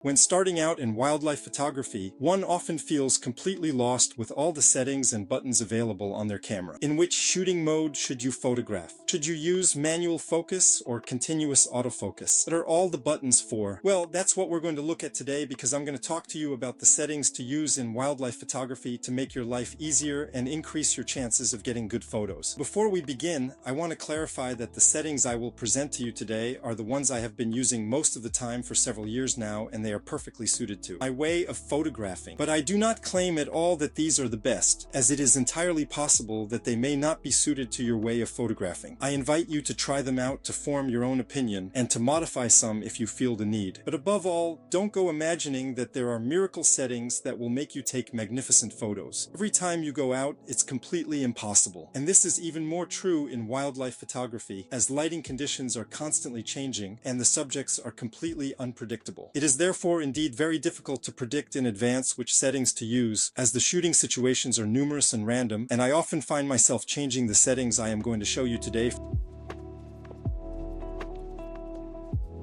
When starting out in wildlife photography, one often feels completely lost with all the settings and buttons available on their camera. In which shooting mode should you photograph? Should you use manual focus or continuous autofocus? What are all the buttons for? Well, that's what we're going to look at today, because I'm going to talk to you about the settings to use in wildlife photography to make your life easier and increase your chances of getting good photos. Before we begin, I want to clarify that the settings I will present to you today are the ones I have been using most of the time for several years now, and they are perfectly suited to my way of photographing. But I do not claim at all that these are the best, as it is entirely possible that they may not be suited to your way of photographing. I invite you to try them out to form your own opinion, and to modify some if you feel the need. But above all, don't go imagining that there are miracle settings that will make you take magnificent photos. Every time you go out, it's completely impossible. And this is even more true in wildlife photography, as lighting conditions are constantly changing and the subjects are completely unpredictable. It is therefore indeed very difficult to predict in advance which settings to use, as the shooting situations are numerous and random, and I often find myself changing the settings I am going to show you today.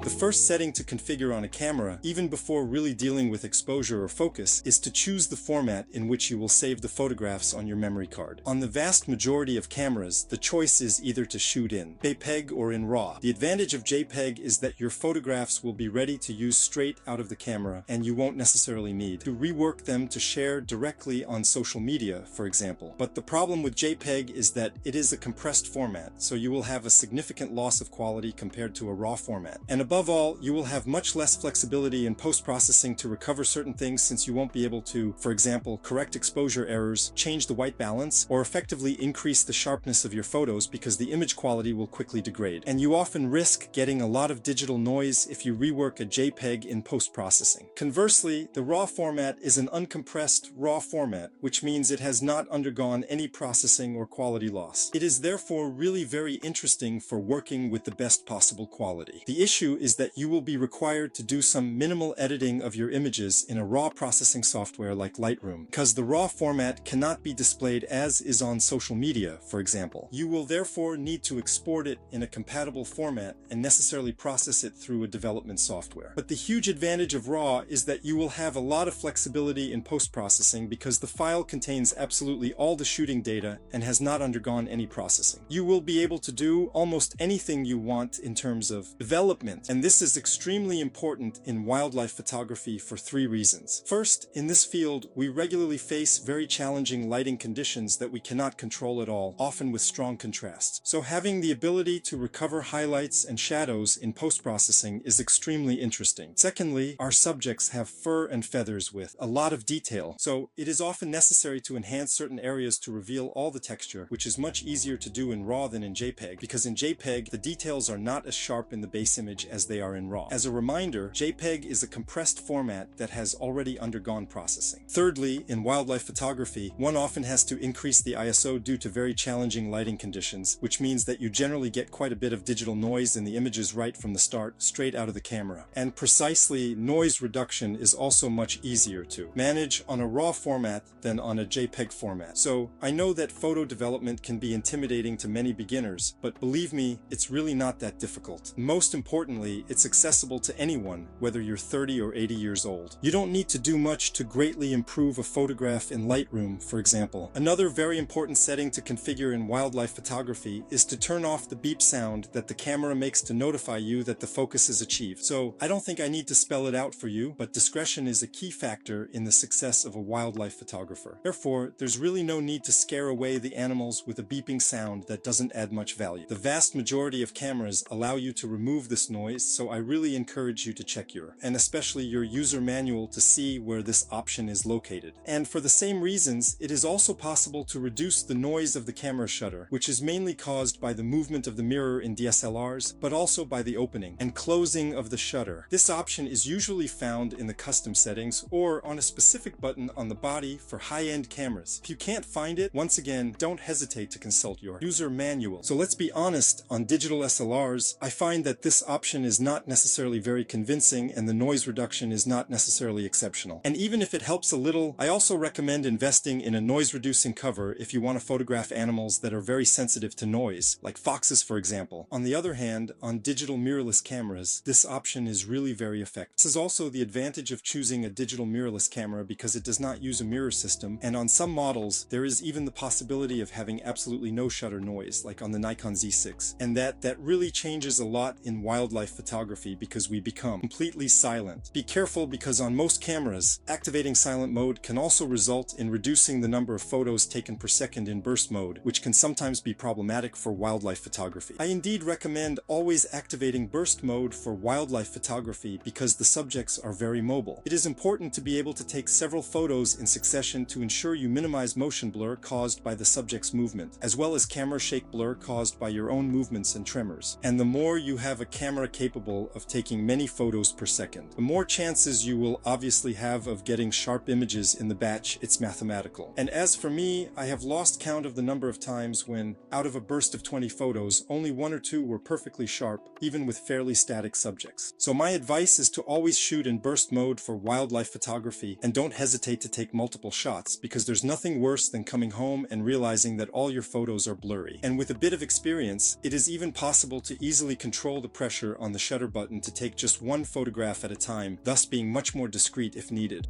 The first setting to configure on a camera, even before really dealing with exposure or focus, is to choose the format in which you will save the photographs on your memory card. On the vast majority of cameras, the choice is either to shoot in JPEG or in RAW. The advantage of JPEG is that your photographs will be ready to use straight out of the camera, and you won't necessarily need to rework them to share directly on social media, for example. But the problem with JPEG is that it is a compressed format, so you will have a significant loss of quality compared to a RAW format. And above all, you will have much less flexibility in post-processing to recover certain things, since you won't be able to, for example, correct exposure errors, change the white balance, or effectively increase the sharpness of your photos, because the image quality will quickly degrade. And you often risk getting a lot of digital noise if you rework a JPEG in post-processing. Conversely, the RAW format is an uncompressed RAW format, which means it has not undergone any processing or quality loss. It is therefore really very interesting for working with the best possible quality. The issue is that you will be required to do some minimal editing of your images in a RAW processing software like Lightroom, because the RAW format cannot be displayed as is on social media, for example. You will therefore need to export it in a compatible format and necessarily process it through a development software. But the huge advantage of RAW is that you will have a lot of flexibility in post-processing, because the file contains absolutely all the shooting data and has not undergone any processing. You will be able to do almost anything you want in terms of development, and this is extremely important in wildlife photography for three reasons. First, in this field, we regularly face very challenging lighting conditions that we cannot control at all, often with strong contrasts. So having the ability to recover highlights and shadows in post-processing is extremely interesting. Secondly, our subjects have fur and feathers with a lot of detail, so it is often necessary to enhance certain areas to reveal all the texture, which is much easier to do in RAW than in JPEG, because in JPEG, the details are not as sharp in the base image as they are in RAW. As a reminder, JPEG is a compressed format that has already undergone processing. Thirdly, in wildlife photography, one often has to increase the ISO due to very challenging lighting conditions, which means that you generally get quite a bit of digital noise in the images right from the start, straight out of the camera. And precisely, noise reduction is also much easier to manage on a RAW format than on a JPEG format. So I know that photo development can be intimidating to many beginners, but believe me, it's really not that difficult. Most importantly, it's accessible to anyone, whether you're 30 or 80 years old. You don't need to do much to greatly improve a photograph in Lightroom, for example. Another very important setting to configure in wildlife photography is to turn off the beep sound that the camera makes to notify you that the focus is achieved. So I don't think I need to spell it out for you, but discretion is a key factor in the success of a wildlife photographer. Therefore, there's really no need to scare away the animals with a beeping sound that doesn't add much value. The vast majority of cameras allow you to remove this noise, so I really encourage you to check and especially your user manual to see where this option is located. And for the same reasons, it is also possible to reduce the noise of the camera shutter, which is mainly caused by the movement of the mirror in DSLRs, but also by the opening and closing of the shutter. This option is usually found in the custom settings or on a specific button on the body for high-end cameras. If you can't find it, once again, don't hesitate to consult your user manual. So let's be honest, on digital SLRs, I find that this option exposure is not necessarily very convincing, and the noise reduction is not necessarily exceptional. And even if it helps a little, I also recommend investing in a noise-reducing cover if you want to photograph animals that are very sensitive to noise, like foxes for example. On the other hand, on digital mirrorless cameras, this option is really very effective. This is also the advantage of choosing a digital mirrorless camera because it does not use a mirror system, and on some models, there is even the possibility of having absolutely no shutter noise, like on the Nikon Z6. And that really changes a lot in wildlife photography because we become completely silent. Be careful because on most cameras, activating silent mode can also result in reducing the number of photos taken per second in burst mode, which can sometimes be problematic for wildlife photography. I indeed recommend always activating burst mode for wildlife photography because the subjects are very mobile. It is important to be able to take several photos in succession to ensure you minimize motion blur caused by the subject's movement, as well as camera shake blur caused by your own movements and tremors. And the more you have a camera capable of taking many photos per second, the more chances you will obviously have of getting sharp images in the batch. It's mathematical. And as for me, I have lost count of the number of times when, out of a burst of 20 photos, only 1 or 2 were perfectly sharp, even with fairly static subjects. So my advice is to always shoot in burst mode for wildlife photography, and don't hesitate to take multiple shots, because there's nothing worse than coming home and realizing that all your photos are blurry. And with a bit of experience, it is even possible to easily control the pressure on the shutter button to take just one photograph at a time, thus being much more discreet if needed.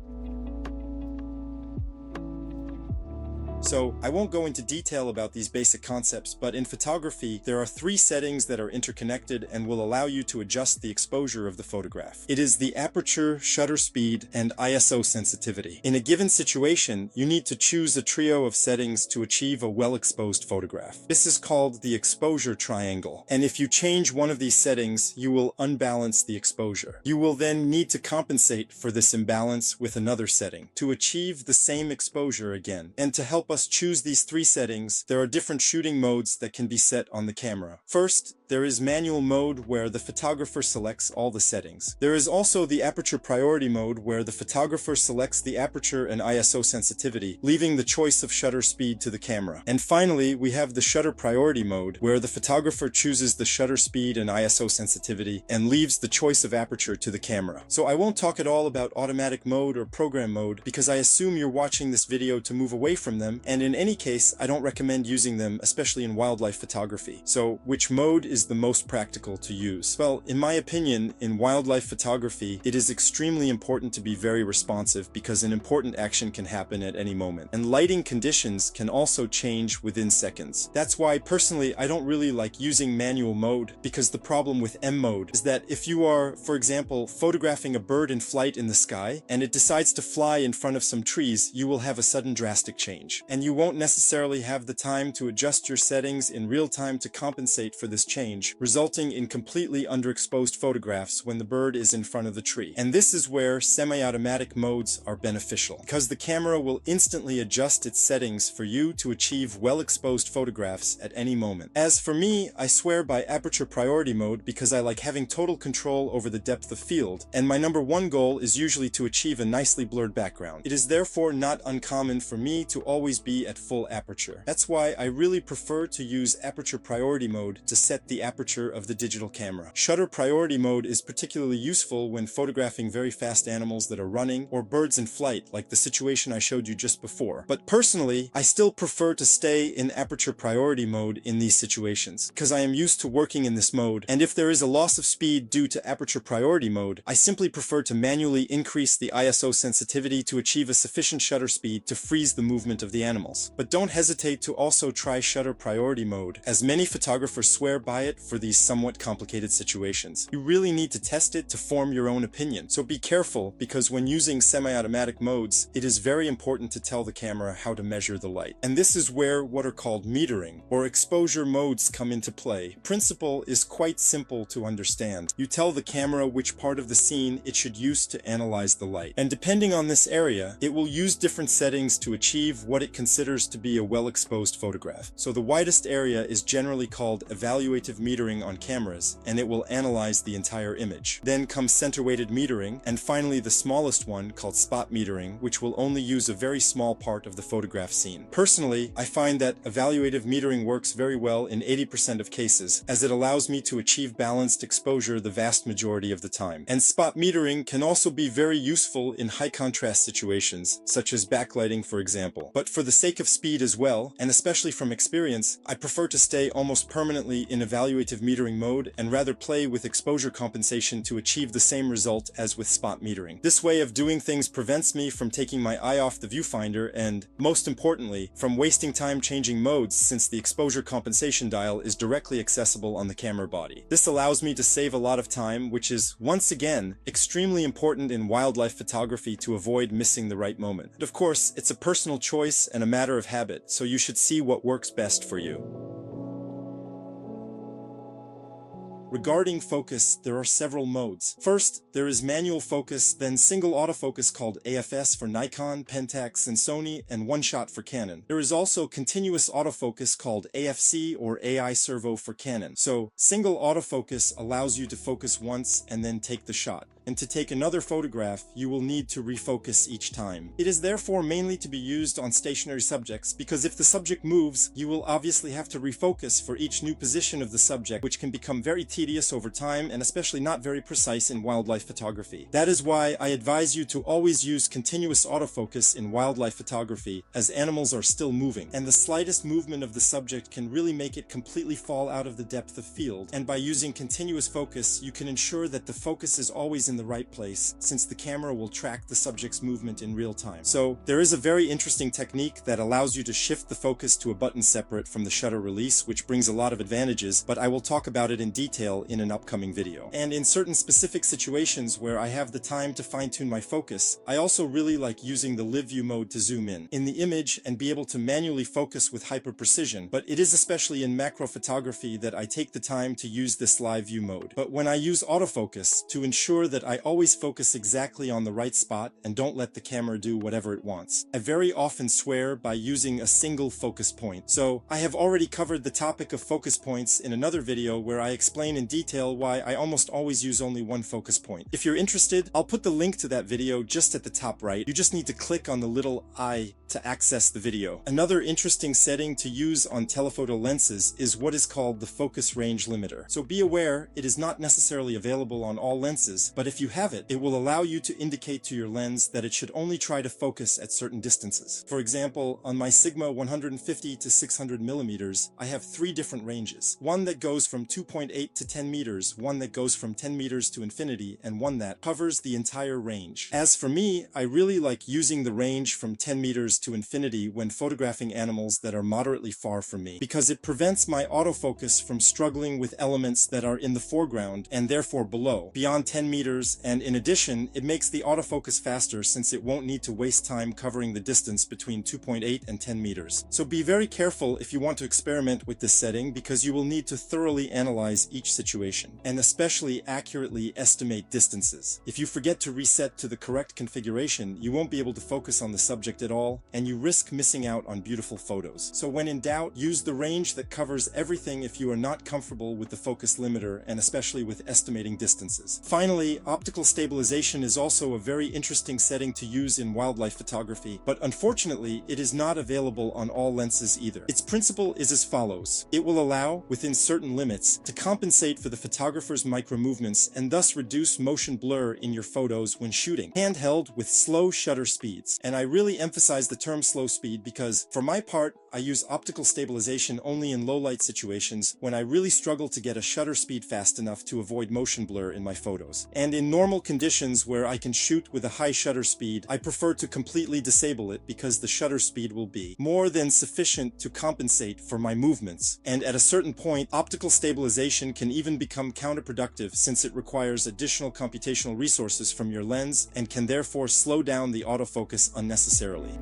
So, I won't go into detail about these basic concepts, but in photography, there are 3 settings that are interconnected and will allow you to adjust the exposure of the photograph. It is the aperture, shutter speed, and ISO sensitivity. In a given situation, you need to choose a trio of settings to achieve a well-exposed photograph. This is called the exposure triangle, and if you change one of these settings, you will unbalance the exposure. You will then need to compensate for this imbalance with another setting to achieve the same exposure again. And to help us choose these 3 settings, there are different shooting modes that can be set on the camera. First, there is manual mode where the photographer selects all the settings. There is also the aperture priority mode where the photographer selects the aperture and ISO sensitivity, leaving the choice of shutter speed to the camera. And finally, we have the shutter priority mode where the photographer chooses the shutter speed and ISO sensitivity and leaves the choice of aperture to the camera. So I won't talk at all about automatic mode or program mode because I assume you're watching this video to move away from them, and in any case, I don't recommend using them, especially in wildlife photography. So which mode is the most practical to use? Well, in my opinion, in wildlife photography, it is extremely important to be very responsive because an important action can happen at any moment. And lighting conditions can also change within seconds. That's why personally, I don't really like using manual mode, because the problem with M mode is that if you are, for example, photographing a bird in flight in the sky and it decides to fly in front of some trees, you will have a sudden drastic change. And you won't necessarily have the time to adjust your settings in real time to compensate for this change, resulting in completely underexposed photographs when the bird is in front of the tree. And this is where semi-automatic modes are beneficial, because the camera will instantly adjust its settings for you to achieve well-exposed photographs at any moment. As for me, I swear by aperture priority mode because I like having total control over the depth of field, and my number 1 goal is usually to achieve a nicely blurred background. It is therefore not uncommon for me to always be at full aperture. That's why I really prefer to use aperture priority mode to set the aperture of the digital camera. Shutter priority mode is particularly useful when photographing very fast animals that are running or birds in flight, like the situation I showed you just before. But personally, I still prefer to stay in aperture priority mode in these situations, because I am used to working in this mode, and if there is a loss of speed due to aperture priority mode, I simply prefer to manually increase the ISO sensitivity to achieve a sufficient shutter speed to freeze the movement of the animals. But don't hesitate to also try shutter priority mode, as many photographers swear by it for these somewhat complicated situations. You really need to test it to form your own opinion, so be careful, because when using semi-automatic modes, it is very important to tell the camera how to measure the light. And this is where what are called metering or exposure modes come into play. The principle is quite simple to understand. You tell the camera which part of the scene it should use to analyze the light, and depending on this area, it will use different settings to achieve what it considers to be a well-exposed photograph. So the widest area is generally called evaluative evaluative metering on cameras, and it will analyze the entire image. Then comes center-weighted metering, and finally the smallest one called spot metering, which will only use a very small part of the photograph scene. Personally, I find that evaluative metering works very well in 80% of cases, as it allows me to achieve balanced exposure the vast majority of the time. And spot metering can also be very useful in high contrast situations, such as backlighting for example. But for the sake of speed as well, and especially from experience, I prefer to stay almost permanently in evaluative metering mode and rather play with exposure compensation to achieve the same result as with spot metering. This way of doing things prevents me from taking my eye off the viewfinder and, most importantly, from wasting time changing modes, since the exposure compensation dial is directly accessible on the camera body. This allows me to save a lot of time, which is, once again, extremely important in wildlife photography to avoid missing the right moment. But of course, it's a personal choice and a matter of habit, so you should see what works best for you. Regarding focus, there are several modes. First, there is manual focus, then single autofocus called AFS for Nikon, Pentax, and Sony, and one-shot for Canon. There is also continuous autofocus called AFC or AI servo for Canon. So, single autofocus allows you to focus once and then take the shot. And to take another photograph, you will need to refocus each time. It is therefore mainly to be used on stationary subjects, because if the subject moves, you will obviously have to refocus for each new position of the subject, which can become very tedious over time and especially not very precise in wildlife photography. That is why I advise you to always use continuous autofocus in wildlife photography, as animals are still moving, and the slightest movement of the subject can really make it completely fall out of the depth of field. And by using continuous focus, you can ensure that the focus is always in the right place, since the camera will track the subject's movement in real time. So there is a very interesting technique that allows you to shift the focus to a button separate from the shutter release, which brings a lot of advantages, but I will talk about it in detail in an upcoming video. And in certain specific situations where I have the time to fine-tune my focus, I also really like using the live view mode to zoom in the image and be able to manually focus with hyper precision, but it is especially in macro photography that I take the time to use this live view mode. But when I use autofocus, to ensure that I always focus exactly on the right spot and don't let the camera do whatever it wants, I very often swear by using a single focus point. So I have already covered the topic of focus points in another video where I explain in detail why I almost always use only one focus point. If you're interested, I'll put the link to that video just at the top right. You just need to click on the little I to access the video. Another interesting setting to use on telephoto lenses is what is called the focus range limiter. So be aware, it is not necessarily available on all lenses, but if you have it, it will allow you to indicate to your lens that it should only try to focus at certain distances. For example, on my Sigma 150 to 600 millimeters, I have 3 different ranges. One that goes from 2.8 to 10 meters, one that goes from 10 meters to infinity, and one that covers the entire range. As for me, I really like using the range from 10 meters to infinity when photographing animals that are moderately far from me, because it prevents my autofocus from struggling with elements that are in the foreground and therefore below, beyond 10 meters, and in addition, it makes the autofocus faster since it won't need to waste time covering the distance between 2.8 and 10 meters. So be very careful if you want to experiment with this setting, because you will need to thoroughly analyze each situation, and especially accurately estimate distances. If you forget to reset to the correct configuration, you won't be able to focus on the subject at all, and you risk missing out on beautiful photos. So when in doubt, use the range that covers everything if you are not comfortable with the focus limiter, and especially with estimating distances. Finally, optical stabilization is also a very interesting setting to use in wildlife photography, but unfortunately, it is not available on all lenses either. Its principle is as follows. It will allow, within certain limits, to compensate for the photographer's micromovements and thus reduce motion blur in your photos when shooting, handheld with slow shutter speeds. And I really emphasize the term slow speed because, for my part, I use optical stabilization only in low light situations when I really struggle to get a shutter speed fast enough to avoid motion blur in my photos. And in normal conditions where I can shoot with a high shutter speed, I prefer to completely disable it because the shutter speed will be more than sufficient to compensate for my movements. And at a certain point, optical stabilization can even become counterproductive since it requires additional computational resources from your lens and can therefore slow down the autofocus unnecessarily.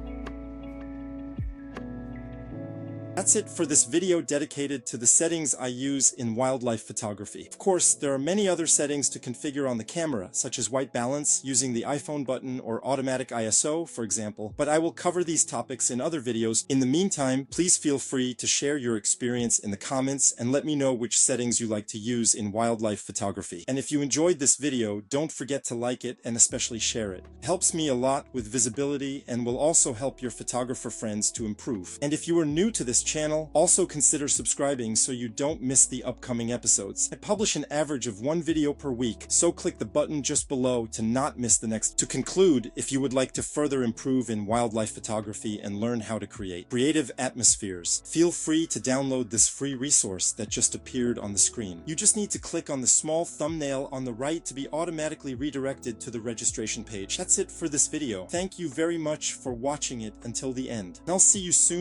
That's it for this video dedicated to the settings I use in wildlife photography. Of course, there are many other settings to configure on the camera, such as white balance using the iPhone button or automatic ISO, for example, but I will cover these topics in other videos. In the meantime, please feel free to share your experience in the comments and let me know which settings you like to use in wildlife photography. And if you enjoyed this video, don't forget to like it and especially share it. It helps me a lot with visibility and will also help your photographer friends to improve. And if you are new to this channel, also consider subscribing so you don't miss the upcoming episodes. I publish an average of 1 video per week, so click the button just below to not miss the next. To conclude, if you would like to further improve in wildlife photography and learn how to create creative atmospheres, feel free to download this free resource that just appeared on the screen. You just need to click on the small thumbnail on the right to be automatically redirected to the registration page. That's it for this video. Thank you very much for watching it until the end. And I'll see you soon